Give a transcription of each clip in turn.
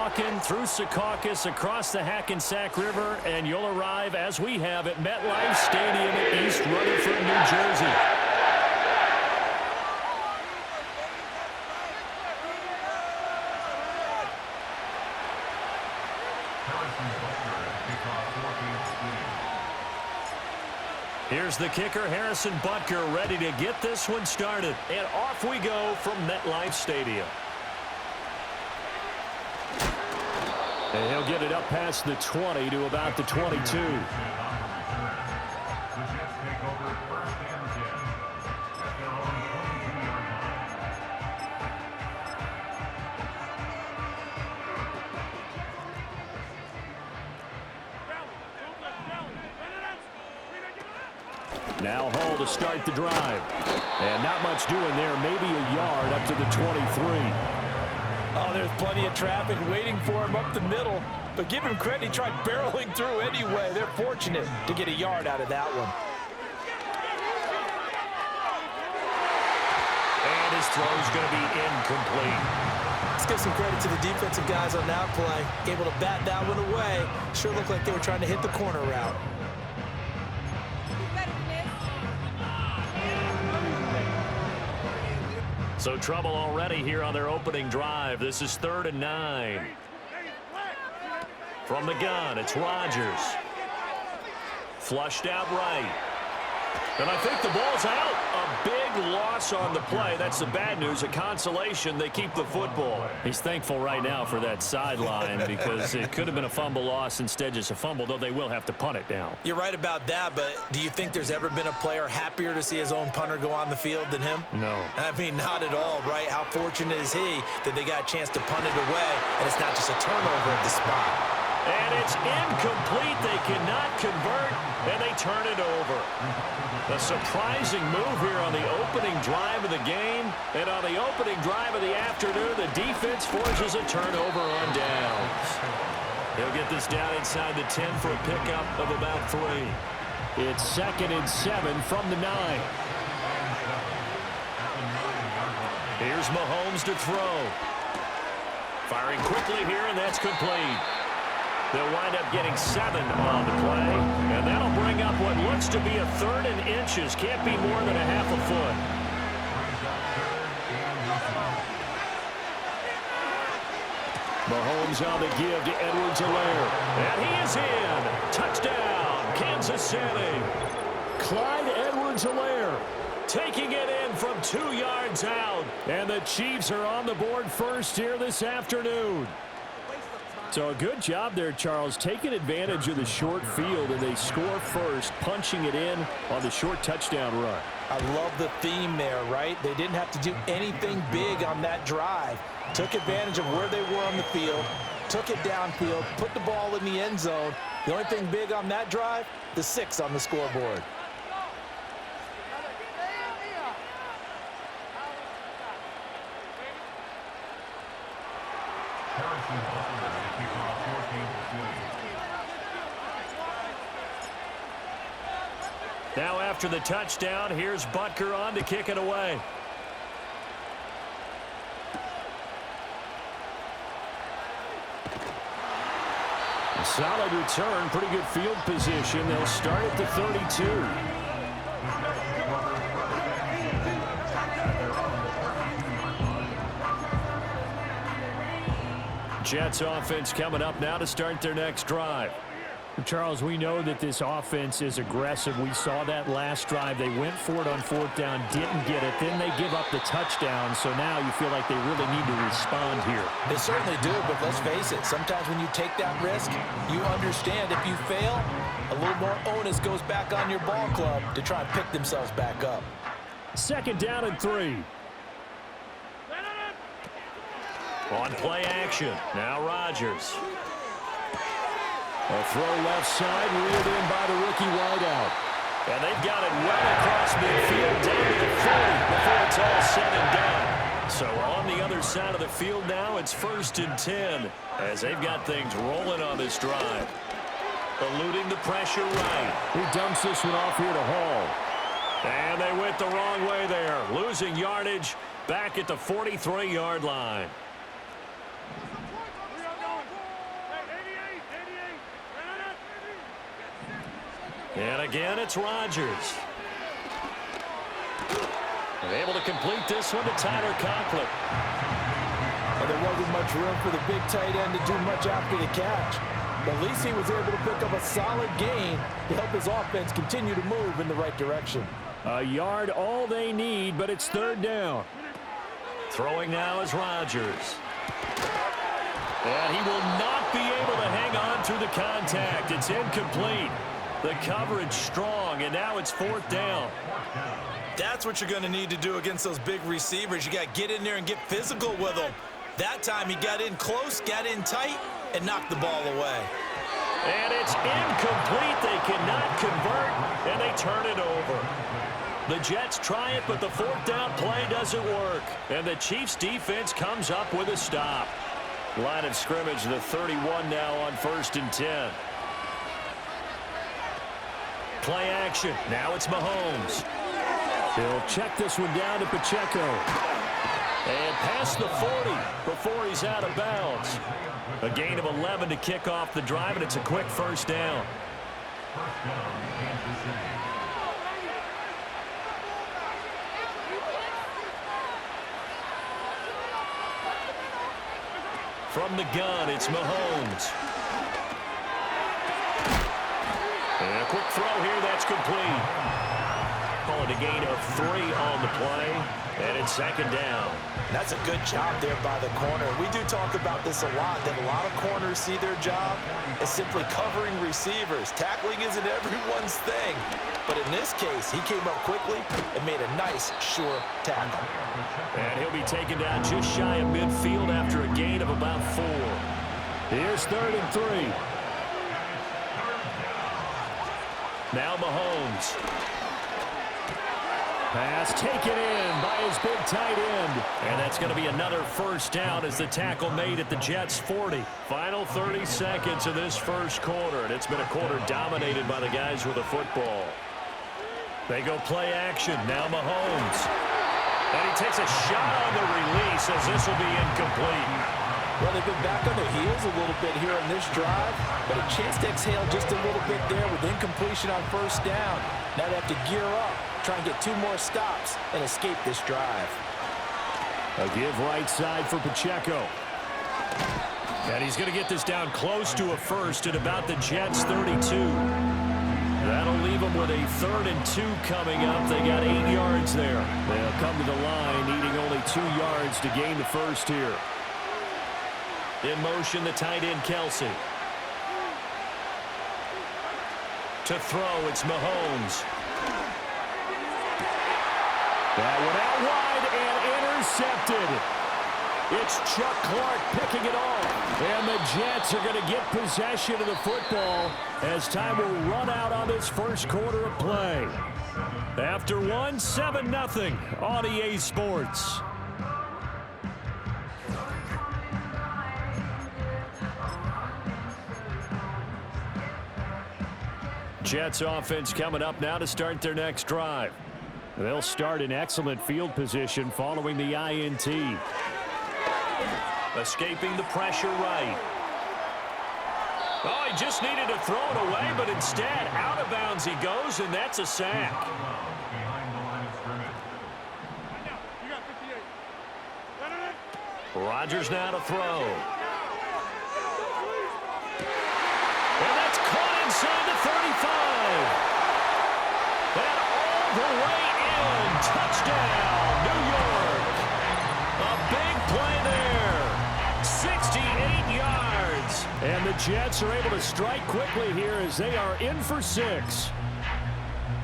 walking through Secaucus, across the Hackensack River, and you'll arrive, as we have, at MetLife Stadium in East Rutherford, New Jersey. Here's the kicker, Harrison Butker, ready to get this one started. And off we go from MetLife Stadium. And he'll get it up past the 20 to about the 22. Now Hall to start the drive. And not much doing there. Maybe a yard up to the 23. Oh, there's plenty of traffic waiting for him up the middle. But give him credit, he tried barreling through anyway. They're fortunate to get a yard out of that one. And his throw's going to be incomplete. Let's give some credit to the defensive guys on that play. Able to bat that one away. Sure looked like they were trying to hit the corner route. So trouble already here on their opening drive. This is 3rd and 9. From the gun, it's Rodgers. Flushed out right. And I think the ball's out. A big loss on the play. That's the bad news. A consolation, they keep the football. He's thankful right now for that sideline because it could have been a fumble loss, instead just a fumble, though they will have to punt it now. You're right about that, but do you think there's ever been a player happier to see his own punter go on the field than him? No. I mean, not at all, right? How fortunate is he that they got a chance to punt it away, and it's not just a turnover at the spot. And it's incomplete. They cannot convert, and they turn it over. A surprising move here on the opening drive of the game. And on the opening drive of the afternoon, the defense forces a turnover on downs. He'll get this down inside the 10 for a pickup of about 3. It's 2nd and 7 from the 9. Here's Mahomes to throw. Firing quickly here, and that's complete. They'll wind up getting 7 on the play, and that'll bring up what looks to be a 3rd and inches. Can't be more than a half a foot. Mahomes on the give to Edwards-Helaire, and he is in. Touchdown, Kansas City. Clyde Edwards-Helaire taking it in from 2 yards out, and the Chiefs are on the board first here this afternoon. So a good job there, Charles, taking advantage of the short field, and they score first, punching it in on the short touchdown run. I love the theme there, right? They didn't have to do anything big on that drive. Took advantage of where they were on the field, took it downfield, put the ball in the end zone. The only thing big on that drive, the 6 on the scoreboard. Now after the touchdown, here's Butker on to kick it away. A solid return, pretty good field position. They'll start at the 32. Jets offense coming up now to start their next drive. Charles, we know that this offense is aggressive. We saw that last drive. They went for it on 4th down, didn't get it. Then they give up the touchdown. So now you feel like they really need to respond here. They certainly do, but let's face it. Sometimes when you take that risk, you understand if you fail, a little more onus goes back on your ball club to try and pick themselves back up. 2nd down and 3. On play action. Now Rodgers. A throw left side, reeled in by the rookie wideout. And they've got it well across midfield down to the 40 before it's all said and done. So on the other side of the field now, it's 1st and 10 as they've got things rolling on this drive. Eluding the pressure right. He dumps this one off here to Hall. And they went the wrong way there. Losing yardage back at the 43-yard line. And again, it's Rodgers. And able to complete this one to Tyler Conklin. And there wasn't much room for the big tight end to do much after the catch. But at least he was able to pick up a solid gain to help his offense continue to move in the right direction. A yard all they need, but it's third down. Throwing now is Rodgers. And he will not be able to hang on through the contact. It's incomplete. The coverage strong, and now it's fourth down. That's what you're going to need to do against those big receivers. You got to get in there and get physical with them. That time he got in close, got in tight, and knocked the ball away. And it's incomplete. They cannot convert, and they turn it over. The Jets try it, but the fourth down play doesn't work. And the Chiefs' defense comes up with a stop. Line of scrimmage, the 31 now on 1st and 10. Play action. Now it's Mahomes. He'll check this one down to Pacheco. And past the 40 before he's out of bounds. A gain of 11 to kick off the drive, and it's a quick first down. From the gun, it's Mahomes. And a quick throw here, that's complete. Call it a gain of 3 on the play, and it's second down. That's a good job there by the corner. We do talk about this a lot, that a lot of corners see their job as simply covering receivers. Tackling isn't everyone's thing. But in this case, he came up quickly and made a nice, sure tackle. And he'll be taken down just shy of midfield after a gain of about 4. Here's 3rd and 3. Now Mahomes. Pass taken in by his big tight end. And that's going to be another first down as the tackle made at the Jets' 40. Final 30 seconds of this first quarter, and it's been a quarter dominated by the guys with the football. They go play action. Now Mahomes. And he takes a shot on the release as this will be incomplete. Well, they've been back on their heels a little bit here on this drive, but a chance to exhale just a little bit there with incompletion on first down. Now they have to gear up, try and get 2 more stops, and escape this drive. A give right side for Pacheco. And he's going to get this down close to a first at about the Jets' 32. That'll leave them with a 3rd and 2 coming up. They got 8 yards there. They'll come to the line, needing only 2 yards to gain the first here. In motion, the tight end, Kelsey. To throw, it's Mahomes. That one out wide and intercepted. It's Chuck Clark picking it off. And the Jets are going to get possession of the football as time will run out on this first quarter of play. After 1, 7-0 on EA Sports. Jets offense coming up now to start their next drive. They'll start in excellent field position following the INT. Escaping the pressure right. Oh, he just needed to throw it away, but instead, out of bounds he goes, and that's a sack. Rodgers now to throw. And that's caught inside the 35. And all the way in. Touchdown, New York. A big play there. 68 yards. And the Jets are able to strike quickly here as they are in for 6.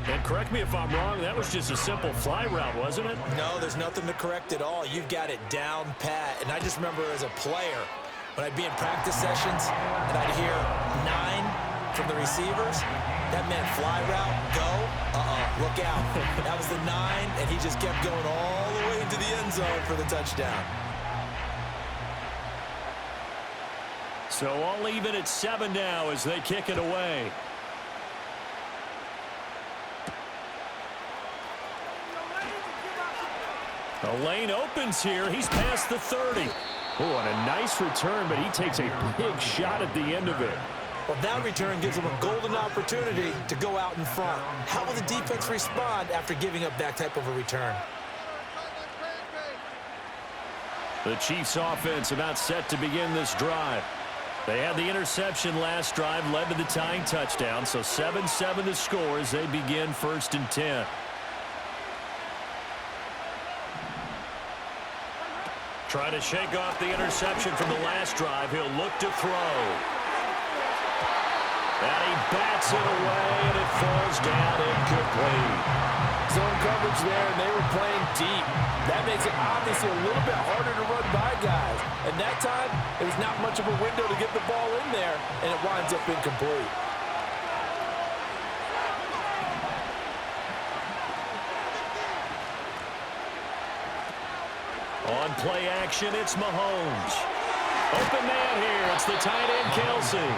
And correct me if I'm wrong, that was just a simple fly route, wasn't it? No, there's nothing to correct at all. You've got it down pat. And I just remember as a player, when I'd be in practice sessions and I'd hear 9 from the receivers, that meant fly route, go, look out. That was the 9, and he just kept going all the way into the end zone for the touchdown. So all even at 7 now as they kick it away. The lane opens here. He's past the 30. Oh, and a nice return, but he takes a big shot at the end of it. Well, that return gives them a golden opportunity to go out in front. How will the defense respond after giving up that type of a return? The Chiefs offense about set to begin this drive. They had the interception last drive, led to the tying touchdown, so 7-7 to score as they begin 1st and 10. Trying to shake off the interception from the last drive. He'll look to throw. And he bats it away, and it falls down incomplete. Zone coverage there, and they were playing deep. That makes it obviously a little bit harder to run by guys. And that time, it was not much of a window to get the ball in there, and it winds up incomplete. On play action, it's Mahomes. Open man here. It's the tight end, Kelsey.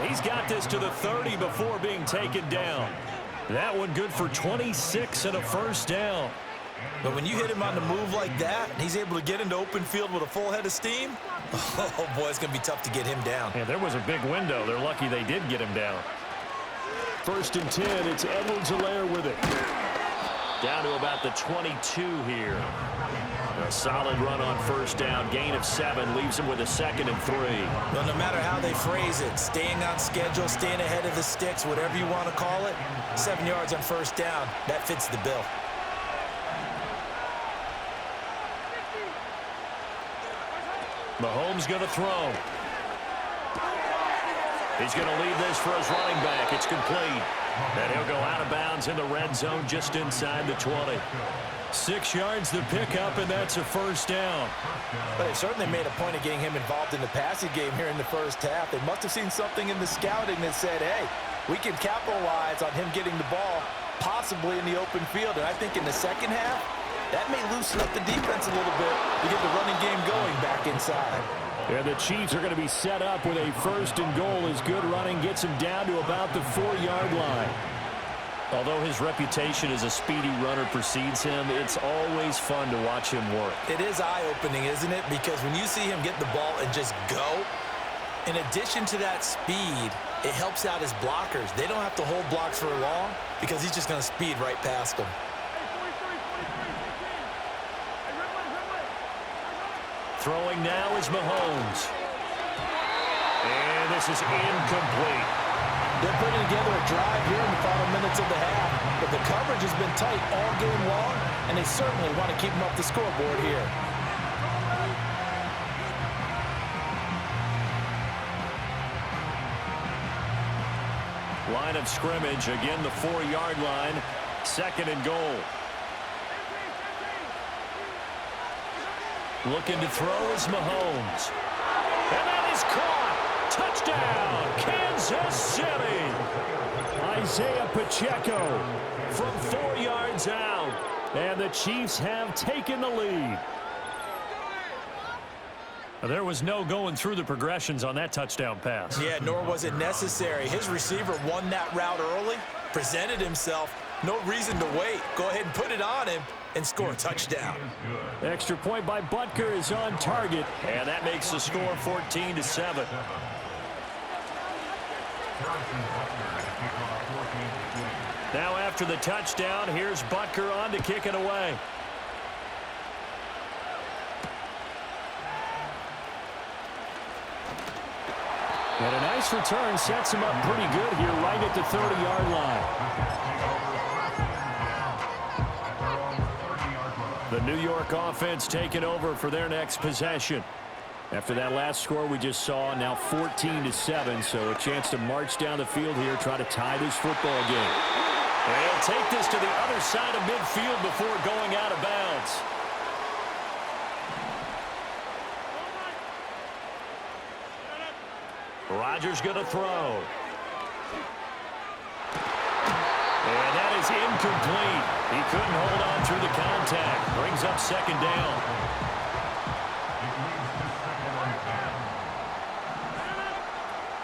He's got this to the 30 before being taken down. That one good for 26 and a first down. But when you hit him on the move like that, and he's able to get into open field with a full head of steam, oh, boy, it's going to be tough to get him down. Yeah, there was a big window. They're lucky they did get him down. 1st and 10, it's Edwards-Helaire with it. Down to about the 22 here. A solid run on first down. Gain of 7 leaves him with a 2nd and 3. Well, no matter how they phrase it, staying on schedule, staying ahead of the sticks, whatever you want to call it, 7 yards on first down, that fits the bill. Mahomes going to throw. He's going to leave this for his running back. It's complete. And he'll go out of bounds in the red zone just inside the 20. 6 yards the pickup, and that's a first down. But they certainly made a point of getting him involved in the passing game here in the first half. They must have seen something in the scouting that said, hey, we can capitalize on him getting the ball possibly in the open field. And I think in the second half, that may loosen up the defense a little bit to get the running game going back inside. Yeah, the Chiefs are going to be set up with a 1st and goal as good running gets him down to about the 4-yard line. Although his reputation as a speedy runner precedes him, it's always fun to watch him work. It is eye-opening, isn't it? Because when you see him get the ball and just go, in addition to that speed, it helps out his blockers. They don't have to hold blocks for long because he's just going to speed right past them. Throwing now is Mahomes. And this is incomplete. They're putting together a drive here in the final minutes of the half, but the coverage has been tight all game long, and they certainly want to keep them up the scoreboard here. Line of scrimmage, again the 4-yard line, 2nd and goal. Looking to throw is Mahomes. And that is caught. Touchdown, Kansas City. Isaiah Pacheco from 4 yards out. And the Chiefs have taken the lead. There was no going through the progressions on that touchdown pass. Yeah, nor was it necessary. His receiver won that route early, presented himself. No reason to wait. Go ahead and put it on him and score a touchdown. Extra point by Butker is on target, and that makes the score 14-7. Now after the touchdown, here's Butker on to kick it away. And a nice return sets him up pretty good here right at the 30-yard line. The New York offense taking over for their next possession. After that last score we just saw, now 14-7, so a chance to march down the field here, try to tie this football game. They'll take this to the other side of midfield before going out of bounds. Rodgers going to throw. And that is incomplete. He couldn't hold on through the contact. Brings up 2nd down.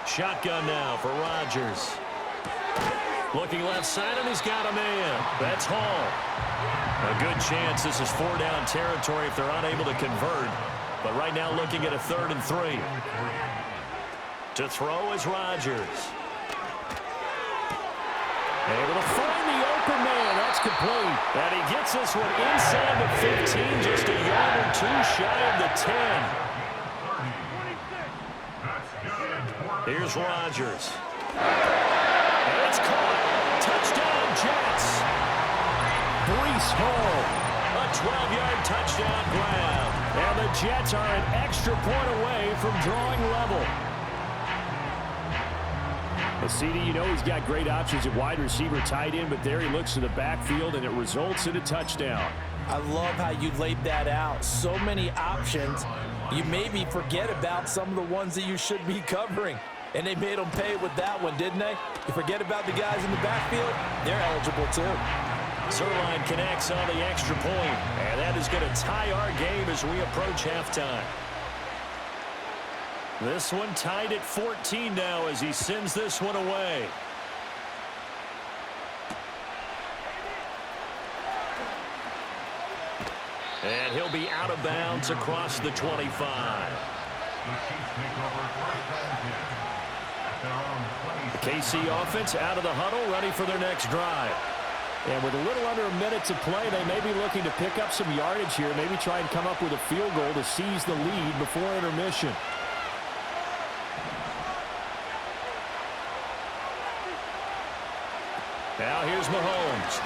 Shotgun now for Rodgers. Looking left side, and he's got a man. That's Hall. A good chance this is 4-down territory if they're unable to convert. But right now looking at a 3rd and 3. To throw is Rodgers. Able to find the open man. That's complete. And he gets this one inside the 15, just a yard or two shy of the 10. Here's Rodgers. And it's caught. Touchdown, Jets. Breece Hall. A 12-yard touchdown grab. And the Jets are an extra point away from drawing level. CD, you know he's got great options at wide receiver, tight end, but there he looks to the backfield, and it results in a touchdown. I love how you laid that out. So many options. You maybe forget about some of the ones that you should be covering. And they made them pay with that one, didn't they? You forget about the guys in the backfield, they're eligible too. Zerline connects on the extra point, and that is going to tie our game as we approach halftime. This one tied at 14 now as he sends this one away. And he'll be out of bounds across the 25. The KC offense out of the huddle, ready for their next drive. And with a little under a minute to play, they may be looking to pick up some yardage here, maybe try and come up with a field goal to seize the lead before intermission. Now here's Mahomes.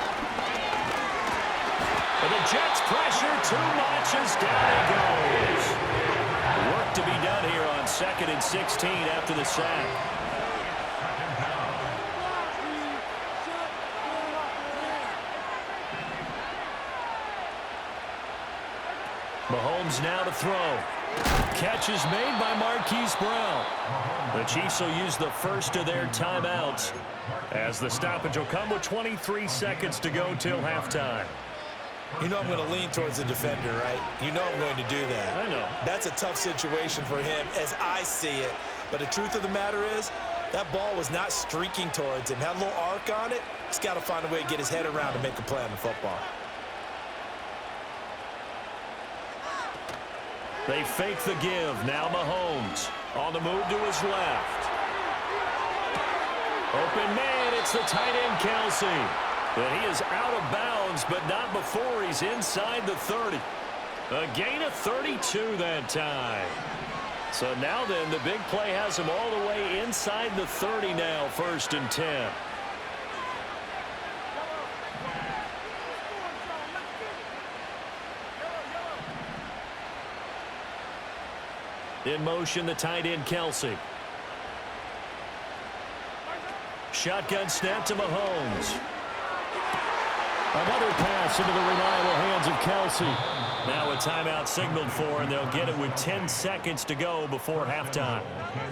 And the Jets pressure too much as down he goes. Work to be done here on 2nd and 16 after the sack. Mahomes now to throw. Catch is made by Marquise Brown. The Chiefs will use the first of their timeouts as the stoppage will come with 23 seconds to go till halftime. You know I'm going to lean towards the defender, right? You know I'm going to do that. I know. That's a tough situation for him as I see it. But the truth of the matter is, that ball was not streaking towards him. Had a little arc on it. He's got to find a way to get his head around to make a play on the football. They fake the give. Now Mahomes on the move to his left. Open man, it's the tight end Kelsey. But he is out of bounds, but not before he's inside the 30. A gain of 32 that time. So now then, the big play has him all the way inside the 30 now, 1st and 10. In motion, the tight end Kelsey. Shotgun snap to Mahomes. Another pass into the reliable hands of Kelsey. Now a timeout signaled for, and they'll get it with 10 seconds to go before halftime.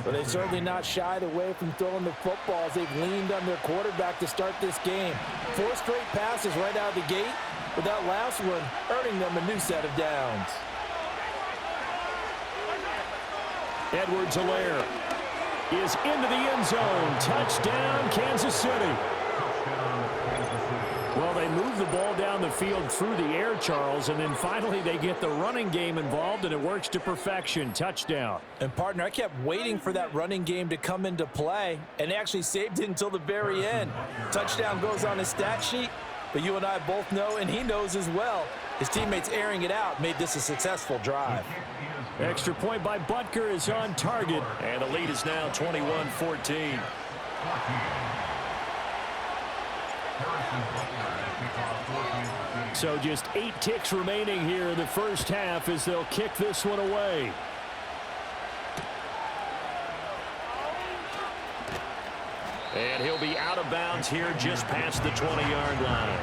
But they've certainly not shied away from throwing the football as they've leaned on their quarterback to start this game. 4 straight passes right out of the gate, with that last one earning them a new set of downs. Edwards-Helaire is into the end zone. Touchdown, Kansas City. Well, they move the ball down the field through the air, Charles, and then finally they get the running game involved, and it works to perfection. Touchdown. And, partner, I kept waiting for that running game to come into play, and they actually saved it until the very end. Touchdown goes on his stat sheet, but you and I both know, and he knows as well, his teammates airing it out made this a successful drive. Extra point by Butker is on target, and the lead is now 21-14. So just 8 ticks remaining here in the first half as they'll kick this one away. And he'll be out of bounds here just past the 20-yard line.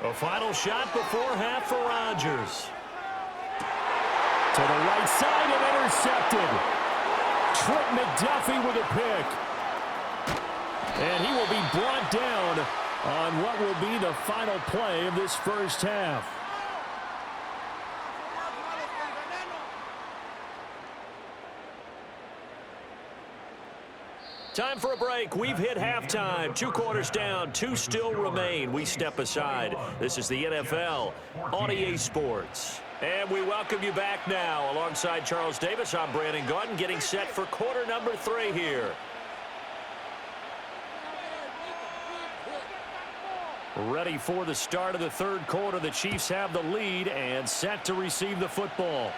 A final shot before half for Rodgers. To the right side and intercepted. Trent McDuffie with a pick. And he will be brought down on what will be the final play of this first half. Time for a break. We've hit halftime. 2 quarters down. 2 still remain. We step aside. This is the NFL on EA Sports. And we welcome you back now. Alongside Charles Davis, I'm Brandon Gaudin, getting set for quarter number 3 here. Ready for the start of the third quarter. The Chiefs have the lead and set to receive the football.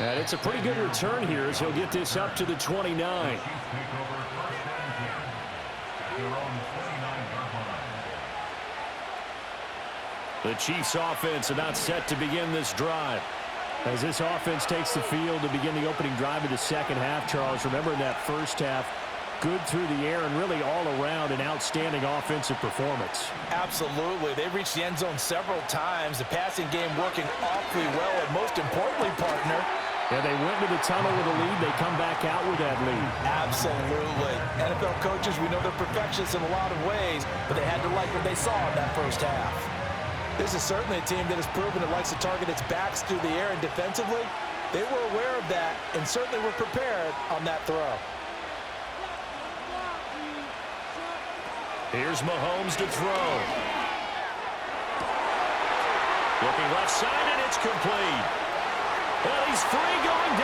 And it's a pretty good return here as he'll get this up to the 29. The Chiefs offense about set to begin this drive. As this offense takes the field to begin the opening drive of the second half, Charles, remember in that first half, good through the air and really all around an outstanding offensive performance. Absolutely. They reached the end zone several times. The passing game working awfully well, and most importantly, partner, yeah, they went to the tunnel with a lead. They come back out with that lead. Absolutely. NFL coaches, we know they're perfectionists in a lot of ways, but they had to like what they saw in that first half. This is certainly a team that has proven it likes to target its backs through the air, and defensively, they were aware of that and certainly were prepared on that throw. Here's Mahomes to throw. Looking left side, and it's complete. Well, he's free going